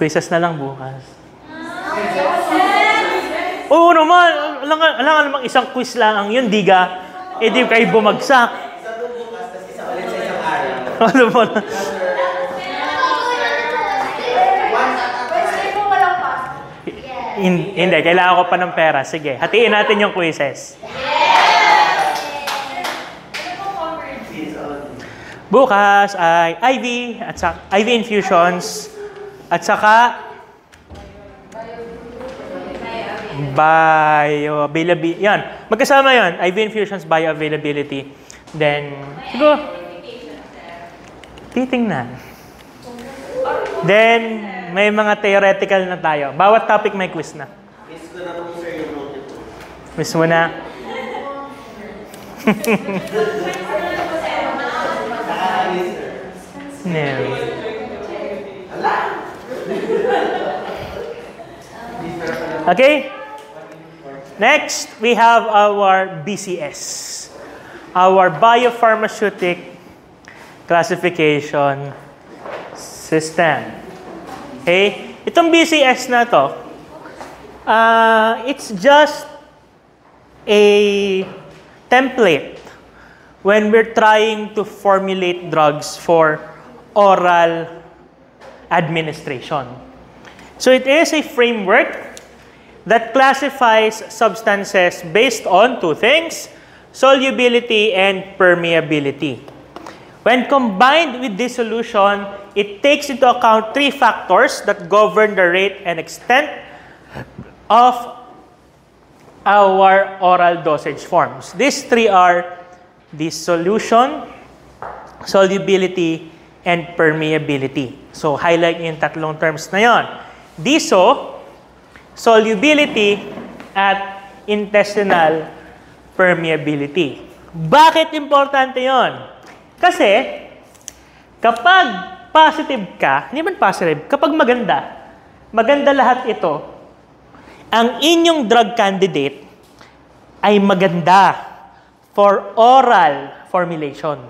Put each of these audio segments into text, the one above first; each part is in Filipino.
Quizzes na lang bukas. Oo naman, alam namang isang quiz lang ang yun, diga. Eh di kayo bumagsak. Isa doon bukas, tapos isa ulit sa isang araw. Ano mo na? Hindi, kailangan ko pa ng pera. Sige, hatiin natin yung quizzes. Bukas ay IV at IV infusions at saka bioavailability. Yan. Magkasama yan. IV infusions, bioavailability. Then, siguro, titingnan. Then, may mga theoretical na tayo. Bawat topic may quiz na. Miss ko na po sir yung note ito. Miss mo na. No. Okay? Next, we have our BCS. Our Biopharmaceutic Classification System. Okay? Itong BCS na to, it's just a template when we're trying to formulate drugs for oral administration. So it is a framework that classifies substances based on two things, solubility and permeability. When combined with dissolution, it takes into account three factors that govern the rate and extent of our oral dosage forms. These three are dissolution, solubility, and permeability. So, highlight niyo yung tatlong terms na yon. Disso, solubility, at intestinal permeability. Bakit importante yon? Kasi, kapag positive ka, hindi man positive, kapag maganda lahat ito, ang inyong drug candidate ay maganda for oral formulation.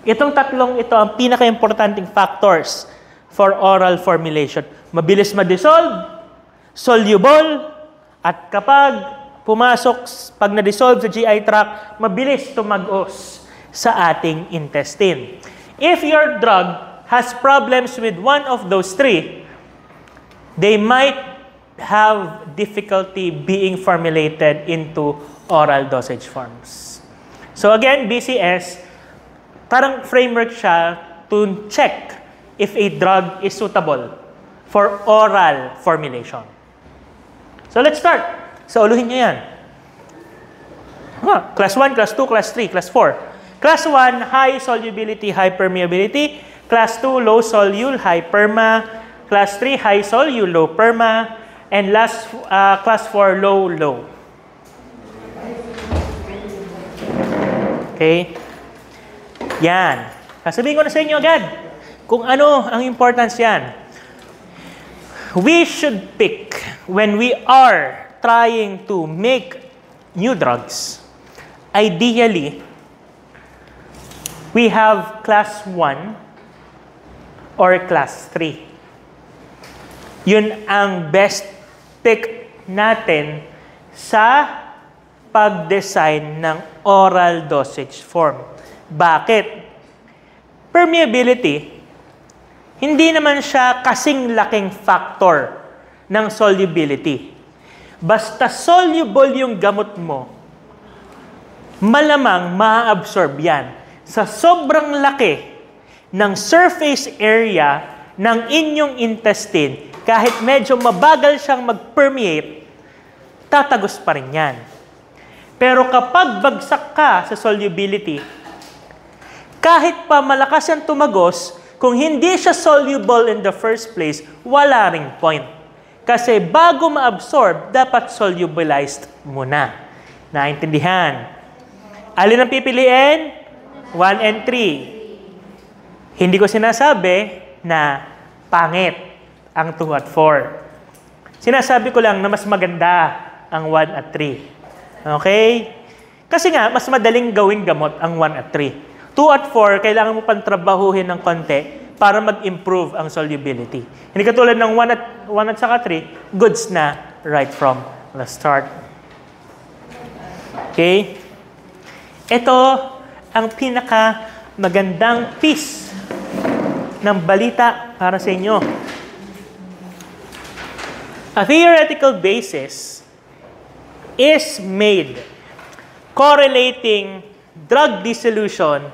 Itong tatlong ito ang pinaka-importanting factors for oral formulation. Mabilis ma-dissolve, soluble, at kapag pumasok, pag na-dissolve sa GI tract, mabilis tumagos sa ating intestine. If your drug has problems with one of those three, they might have difficulty being formulated into oral dosage forms. So again, BCS, parang framework siya to check if a drug is suitable for oral formulation. So let's start. So uluhin niyo yan. Class 1, Class 2, Class 3, Class 4. Class 1, high solubility, high permeability. Class 2, low solule, high perma. Class 3, high solule, low perma. And Class 4, low. Okay? Yan. Sasabihin ko na sa inyo agad kung ano ang importance yan. We should pick, when we are trying to make new drugs, ideally, we have Class 1 or Class 3. Yun ang best pick natin sa pag-design ng oral dosage form. Bakit? Permeability, hindi naman siya kasing laking factor ng solubility. Basta soluble yung gamot mo, malamang ma-absorb yan. Sa sobrang laki ng surface area ng inyong intestine, kahit medyo mabagal siyang mag-permeate, tatagos pa rin yan. Pero kapag bagsak ka sa solubility, kahit pa malakas yan tumagos, kung hindi siya soluble in the first place, wala ring point. Kasi bago ma-absorb, dapat solubilized muna. Naintindihan? Alin ang pipiliin? 1 and 3. Hindi ko sinasabi na pangit ang 2 at 4. Sinasabi ko lang na mas maganda ang 1 at 3. Okay? Kasi nga, mas madaling gawing gamot ang 1 at 3. 2 at 4, kailangan mo pang trabahuhin ng konti para mag-improve ang solubility. Hindi katulad ng 1 at saka 3, goods na right from the start. Okay? Ito ang pinaka magandang piece ng balita para sa inyo. A theoretical basis is made correlating drug dissolution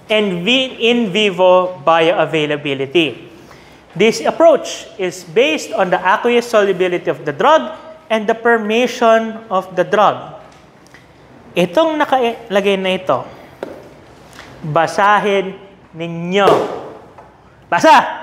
and in vivo bioavailability. This approach is based on the aqueous solubility of the drug and the permeation of the drug. Itong nakalagay na ito, basahin ninyo. Basa!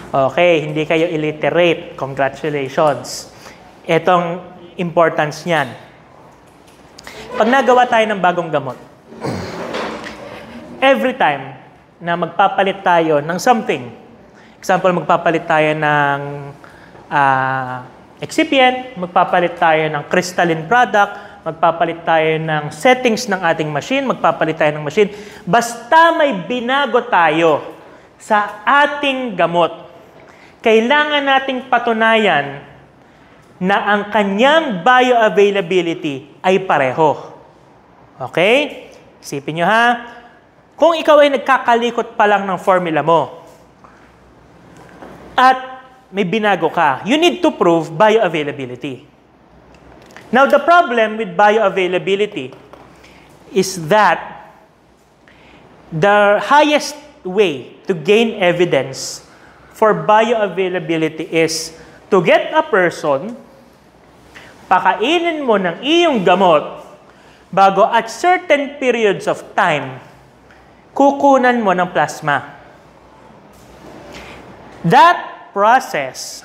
Okay, hindi kayo illiterate. Congratulations. Itong importance niyan. Pag nagawa tayo ng bagong gamot, every time na magpapalit tayo ng something, example, magpapalit tayo ng excipient, magpapalit tayo ng crystalline product, magpapalit tayo ng settings ng ating machine, magpapalit tayo ng machine, basta may binago tayo sa ating gamot, kailangan nating patunayan na ang kanyang bioavailability ay pareho. Okay? Isipin nyo ha. Kung ikaw ay nagkakalikot pa lang ng formula mo at may binago ka, you need to prove bioavailability. Now, the problem with bioavailability is that the highest way to gain evidence for bioavailability is to get a person, pakainin mo ng iyong gamot bago at certain periods of time, kukunan mo ng plasma. That process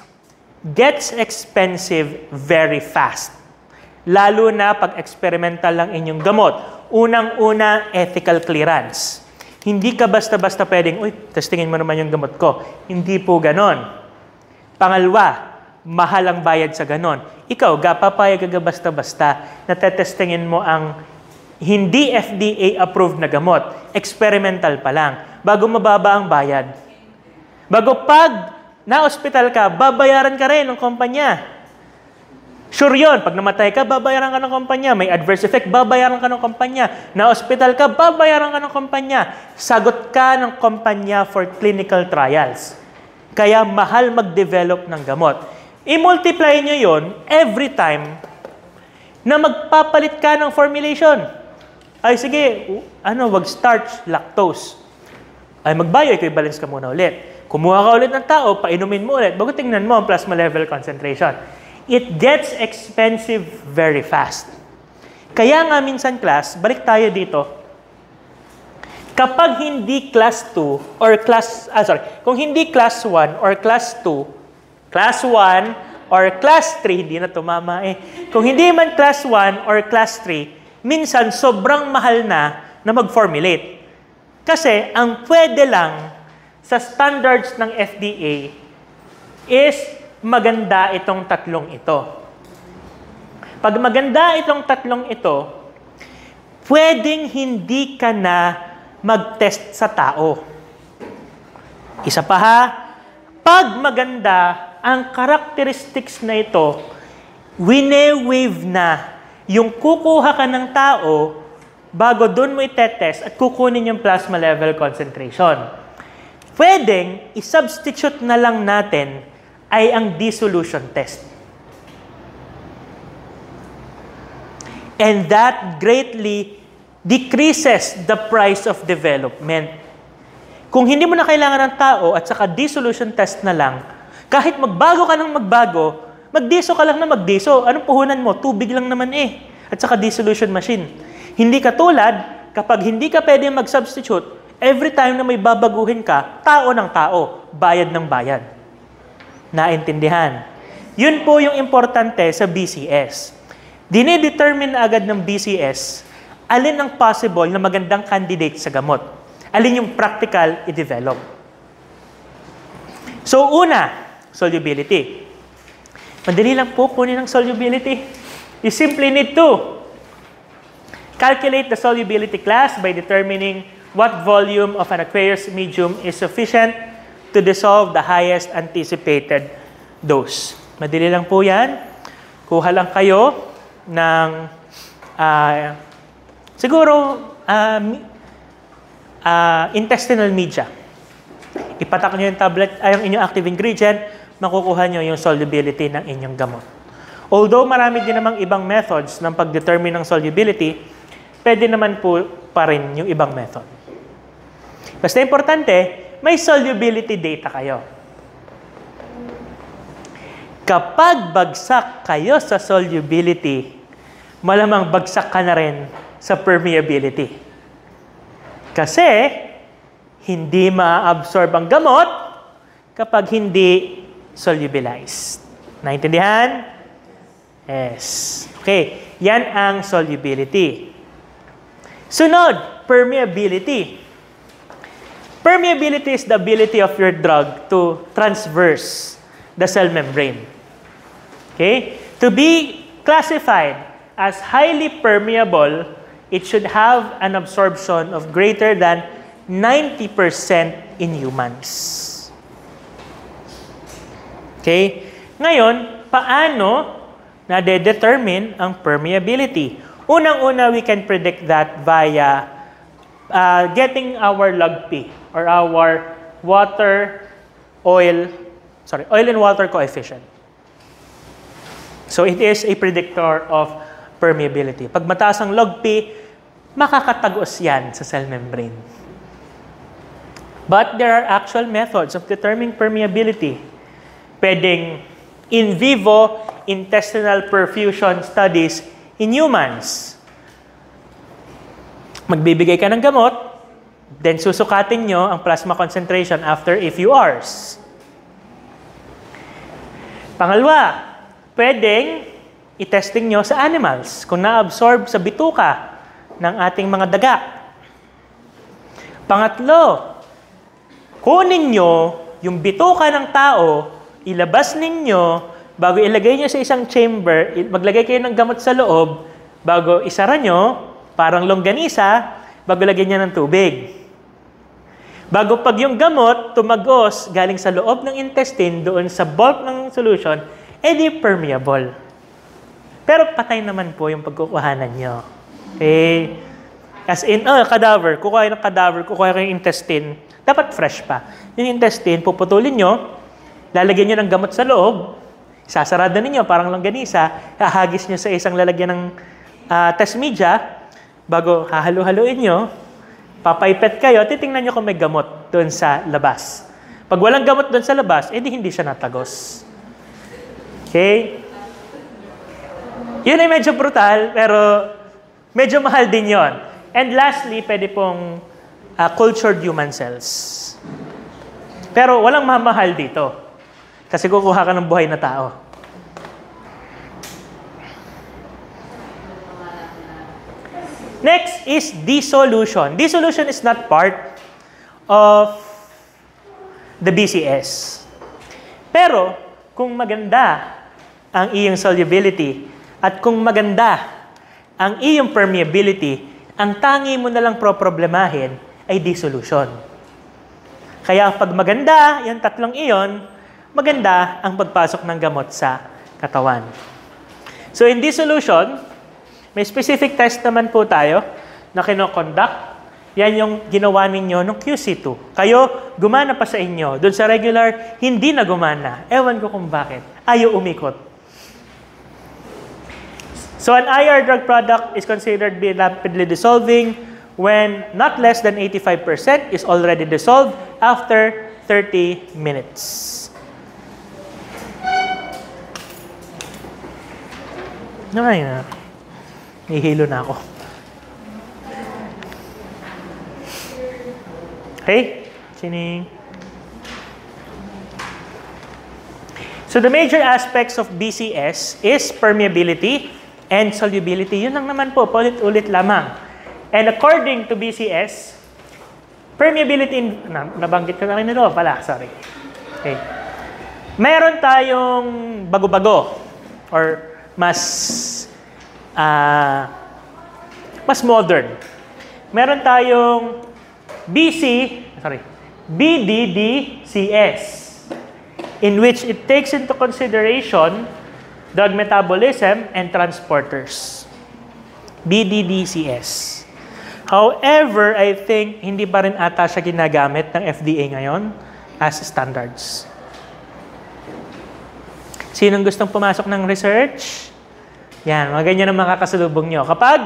gets expensive very fast. Lalo na pag experimental lang inyong gamot. Unang-una, ethical clearance. Hindi ka basta-basta pwedeng, testingin mo naman yung gamot ko. Hindi po ganon. Pangalawa, mahal ang bayad sa ganon. Ikaw, papayag ka basta-basta na tetestingin mo ang hindi FDA-approved na gamot. Experimental pa lang. Bago mababa ang bayad. Bago pag na-hospital ka, babayaran ka rin ng kumpanya. Sure yun, pag namatay ka, babayaran ka ng kumpanya. May adverse effect, babayaran ka ng kumpanya. Na-hospital ka, babayaran ka ng kumpanya. Sagot ka ng kumpanya for clinical trials. Kaya mahal mag-develop ng gamot. I-multiply nyo yun every time na magpapalit ka ng formulation. Ay sige, wag starch, lactose. Ay mag-bioequivalence ka muna ulit. Kumuha ka ulit ng tao, painumin mo ulit. Bago tingnan mo ang plasma level concentration. It gets expensive very fast. Kaya nga minsan class, balik tayo dito. Kapag hindi class 2 or kung hindi class 1 or class 2, class 1 or class 3, hindi na tumama eh. Kung hindi man class 1 or class 3, minsan sobrang mahal na mag-formulate. Kasi ang pwede lang sa standards ng FDA is maganda itong tatlong ito. Pag maganda itong tatlong ito, pwedeng hindi ka na mag-test sa tao. Isa pa ha, pag maganda ang characteristics na ito, wine-wave na yung kukuha ka ng tao bago doon mo itetest at kukunin yung plasma level concentration. Pwedeng i-substitute na lang natin ay ang dissolution test. And that greatly decreases the price of development. Kung hindi mo na kailangan ng tao at saka dissolution test na lang, kahit magbago ka ng magbago, magdiso ka lang na magdiso. Anong puhunan mo? Tubig lang naman eh. At saka dissolution machine. Hindi katulad, kapag hindi ka pwede mag-substitute, every time na may babaguhin ka, tao ng tao, bayad ng bayad. Naintindihan. Yun po yung importante sa BCS. Dinedetermine na agad ng BCS alin ang possible na magandang candidate sa gamot. Alin yung practical i-develop. So una, solubility. Madali lang po kunin ang solubility. You simply need to calculate the solubility class by determining what volume of an aqueous medium is sufficient to dissolve the highest anticipated dose. Madali lang po yan. Kuha lang kayo ng siguro intestinal media. Ipatak nyo yung tablet, yung inyong active ingredient, makukuha nyo yung solubility ng inyong gamot. Although marami din namang ibang methods ng pag-determine ng solubility, pwede naman po pa rin yung ibang method. Basta importante, may solubility data kayo. Kapag bagsak kayo sa solubility, malamang bagsak ka na rin sa permeability. Kasi, hindi ma-absorb ang gamot kapag hindi solubilized. Naintindihan? Yes. Okay. Yan ang solubility. Sunod, permeability. Permeability is the ability of your drug to transverse the cell membrane. Okay? To be classified as highly permeable, it should have an absorption of greater than 90% in humans. Okay? Ngayon, paano na-determine ang permeability? Unang-una, we can predict that via getting our log-P or our oil and water coefficient. So it is a predictor of permeability. Pag mataas ang log-P, makakatagos yan sa cell membrane. But there are actual methods of determining permeability. Pwedeng in vivo intestinal perfusion studies in humans. Magbibigay ka ng gamot, then susukatin nyo ang plasma concentration after a few hours. Pangalawa, pwedeng i-testing nyo sa animals kung na-absorb sa bituka ng ating mga daga. Pangatlo, kunin nyo yung bituka ng tao, ilabas ninyo, bago ilagay nyo sa isang chamber, maglagay kayo ng gamot sa loob, bago isara nyo, parang longganisa, bago lagyan nyo ng tubig. Bago pag yung gamot tumagos galing sa loob ng intestine doon sa bulk ng solution, edi permeable. Pero patay naman po yung pagkukuhanan nyo. Okay? As in, cadaver. Kukuha ng cadaver, kukuha kayo ng intestine. Dapat fresh pa. Yung intestine, puputulin nyo, lalagyan nyo ng gamot sa loob, sasarada ninyo, parang longganisa, hahagis nyo sa isang lalagyan ng test media, bago hahalo-haloin nyo, papaipet kayo, titingnan nyo kung may gamot doon sa labas. Pag walang gamot doon sa labas, edi hindi siya natagos. Okay? Yun ay medyo brutal, pero medyo mahal din yon. And lastly, pwede pong cultured human cells. Pero walang mamahal dito. Kasi kukuha ka ng buhay na tao. Next is dissolution. Dissolution is not part of the BCS. Pero, kung maganda ang iyong solubility at kung maganda ang iyong permeability, ang tangi mo na lang problemahin ay dissolution. Kaya pag maganda yung tatlong iyon, maganda ang pagpasok ng gamot sa katawan. So in dissolution, may specific test naman po tayo na kinoconduct. Yan yung ginawa ninyo ng QC2. Kayo, gumana pa sa inyo. Doon sa regular, hindi na gumana. Ewan ko kung bakit. Ayaw umikot. So an IR drug product is considered to be rapidly dissolving when not less than 85% is already dissolved after 30 minutes. Ay, nahihilo na ako. Okay? Sining. So the major aspects of BCS is permeability and solubility. Yun lang naman po, ulit-ulit lamang. And according to BCS, permeability, nabanggit ko na rin ito pala, sorry. Okay. Meron tayong bago-bago or mas modern. Meron tayong BDDCS, in which it takes into consideration drug metabolism and transporters. BDDCS. However, I think hindi pa rin ata siya ginagamit ng FDA ngayon as standards. Sinong gustong pumasok ng research? Yan, mga ganyan ang makakasalubong nyo. Kapag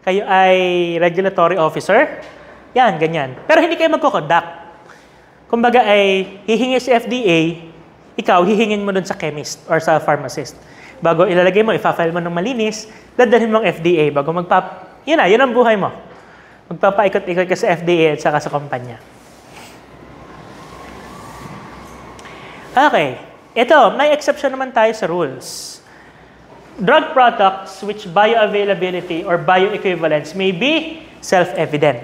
kayo ay regulatory officer, yan, ganyan. Pero hindi kayo magko-conduct. Kumbaga ay hihingi si FDA, ikaw hihingin mo dun sa chemist or sa pharmacist. Bago ilalagay mo, ifa-file mo ng malinis, dadalhin mo ng FDA bago yun ang buhay mo. Magpapaikot-ikot ka sa FDA at saka sa kumpanya. Okay. Ito, may exception naman tayo sa rules. Drug products which bioavailability or bioequivalence may be self-evident.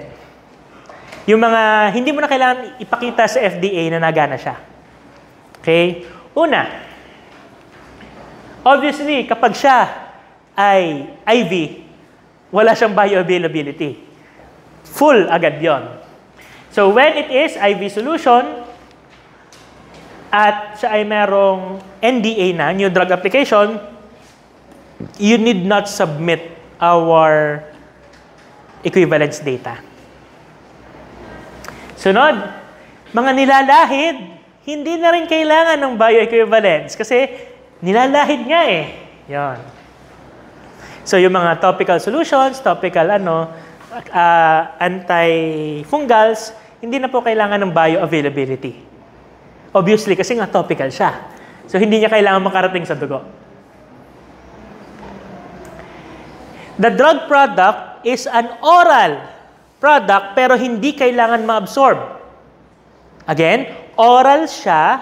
Yung mga hindi mo na kailangan ipakita sa FDA na nagana siya. Okay? Una, obviously, kapag siya ay IV, wala siyang bioavailability. Full agad yon. So when it is IV solution, at siya ay merong NDA na, New Drug Application, you need not submit our equivalence data. Sunod, mga nilalahid, hindi na rin kailangan ng bioequivalence kasi nilalahid nga eh. Yan. So yung mga topical solutions, topical antifungals, hindi na po kailangan ng bioavailability. Obviously, kasi nga topical siya. So, hindi niya kailangan makarating sa dugo. The drug product is an oral product pero hindi kailangan ma-absorb. Again, oral siya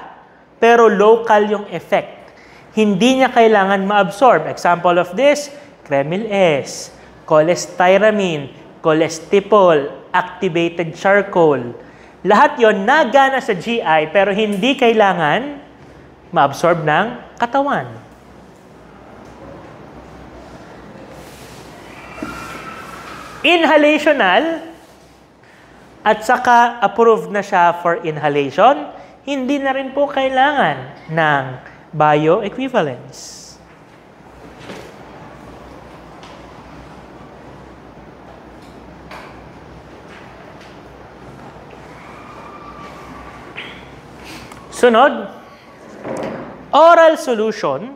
pero local yung effect. Hindi niya kailangan ma-absorb. Example of this, Kremil S, cholestyramine, cholestipol, activated charcoal. Lahat yon nagana sa GI pero hindi kailangan ma-absorb ng katawan. Inhalational at saka approved na siya for inhalation, hindi na rin po kailangan ng bioequivalence. Sunod, oral solution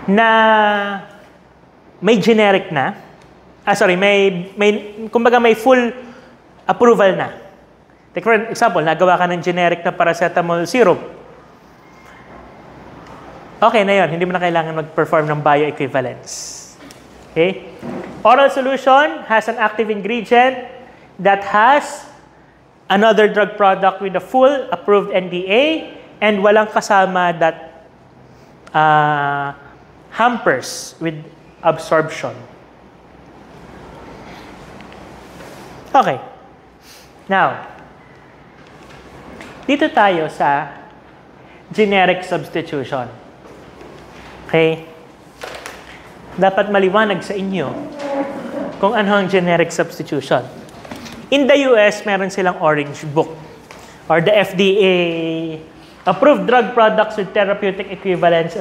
na may generic na, kumbaga may full approval na. Like for example, nagawa ka ng generic na paracetamol syrup. Okay na yun, hindi mo na kailangan mag-perform ng bioequivalence. Okay? Oral solution has an active ingredient that has another drug product with a full approved NDA and walang kasama that hampers with absorption. Okay. Now, dito tayo sa generic substitution. Okay? Dapat maliwanag sa inyo kung ano ang generic substitution. In the US, meron silang Orange Book or the FDA Approved Drug Products with Therapeutic Equivalence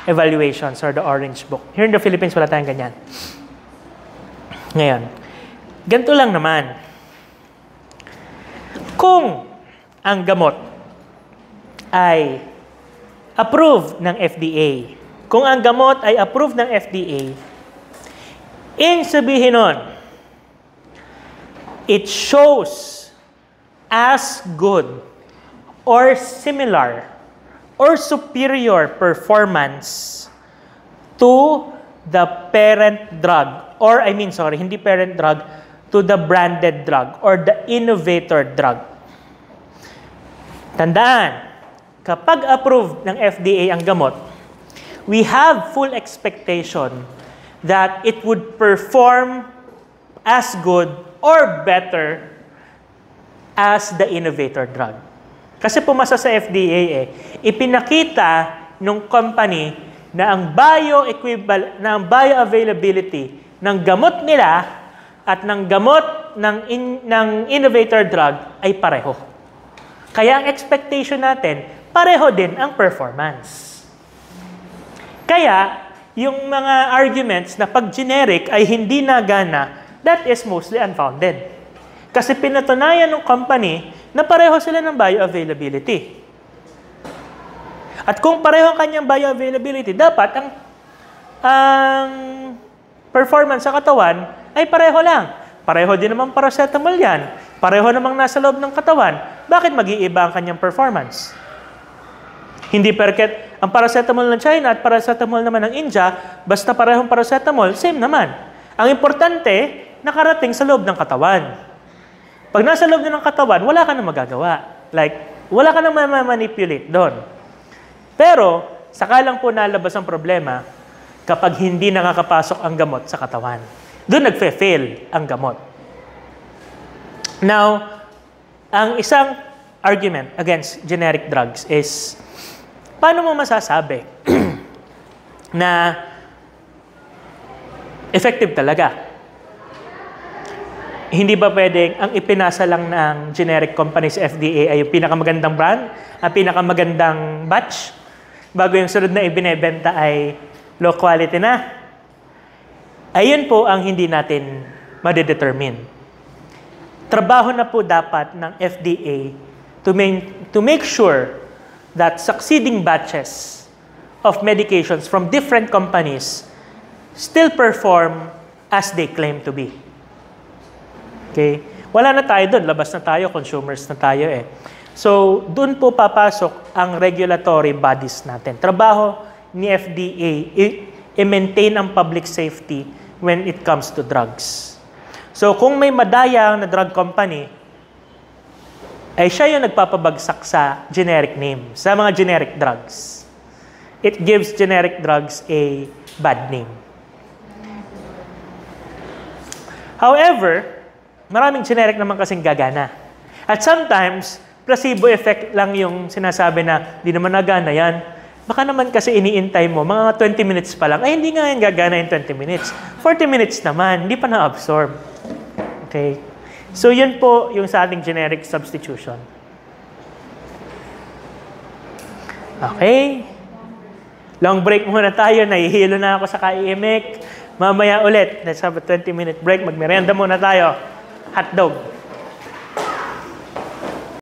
Evaluations or the Orange Book. Here in the Philippines, wala tayong ganyan. Ngayon, ganito lang naman. Kung ang gamot ay approved ng FDA, kung ang gamot ay approved ng FDA, in sabihin nun, it shows as good or similar or superior performance to the parent drug or hindi parent drug, to the branded drug or the innovator drug. Tandaan, kapag approved ng FDA ang gamot, we have full expectation that it would perform as good or better as the innovator drug. Kasi pumasa sa FDA ipinakita ng company na ang bioavailability ng gamot nila at ng gamot ng innovator drug ay pareho. Kaya ang expectation natin, pareho din ang performance. Kaya, yung mga arguments na pag generic ay hindi nagana, that is mostly unfounded. Kasi pinatunayan ng company na pareho sila ng bioavailability. At kung pareho ang kanyang bioavailability, dapat ang performance sa katawan ay pareho lang. Pareho din naman paracetamol yan. Pareho namang nasa loob ng katawan. Bakit mag-iiba ang kanyang performance? Hindi perket ang paracetamol ng China at paracetamol naman ng India, basta parehong paracetamol, same naman. Ang importante, nakarating sa loob ng katawan. Pag nasa loob ng katawan, wala ka na magagawa. Like, wala ka na ma-manipulate doon. Pero, saka lang po nalabas ang problema kapag hindi nakakapasok ang gamot sa katawan. Doon nagfe-fail ang gamot. Now, ang isang argument against generic drugs is, paano mo masasabi na effective talaga? Hindi ba pwedeng ang ipinasa lang ng generic companies FDA ay yung pinakamagandang brand, ang pinakamagandang batch, bago yung sunod na ibinebenta ay low quality na? Ayun po ang hindi natin madedetermine. Trabaho na po dapat ng FDA to make sure that succeeding batches of medications from different companies still perform as they claim to be. Okay? Wala na tayo doon. Labas na tayo. Consumers na tayo eh. So, doon po papasok ang regulatory bodies natin. Trabaho ni FDA i-maintain ang public safety when it comes to drugs. So, kung may madaya na drug company, ay siya yung nagpapabagsak sa generic name, sa mga generic drugs. It gives generic drugs a bad name. However, maraming generic naman kasing gagana. At sometimes, placebo effect lang yung sinasabi na di naman nagana yan. Baka naman kasi iniintay mo, mga 20 minutes pa lang. Ay, hindi nga yan gagana yung 20 minutes. 40 minutes naman, hindi pa na-absorb. Okay? So, yun po yung sa ating generic substitution. Okay? Long break muna tayo. Nahihilo na ako sa kaiimik. Mamaya ulit. Let's have a 20-minute break. Magmerienda muna tayo. Hotdog.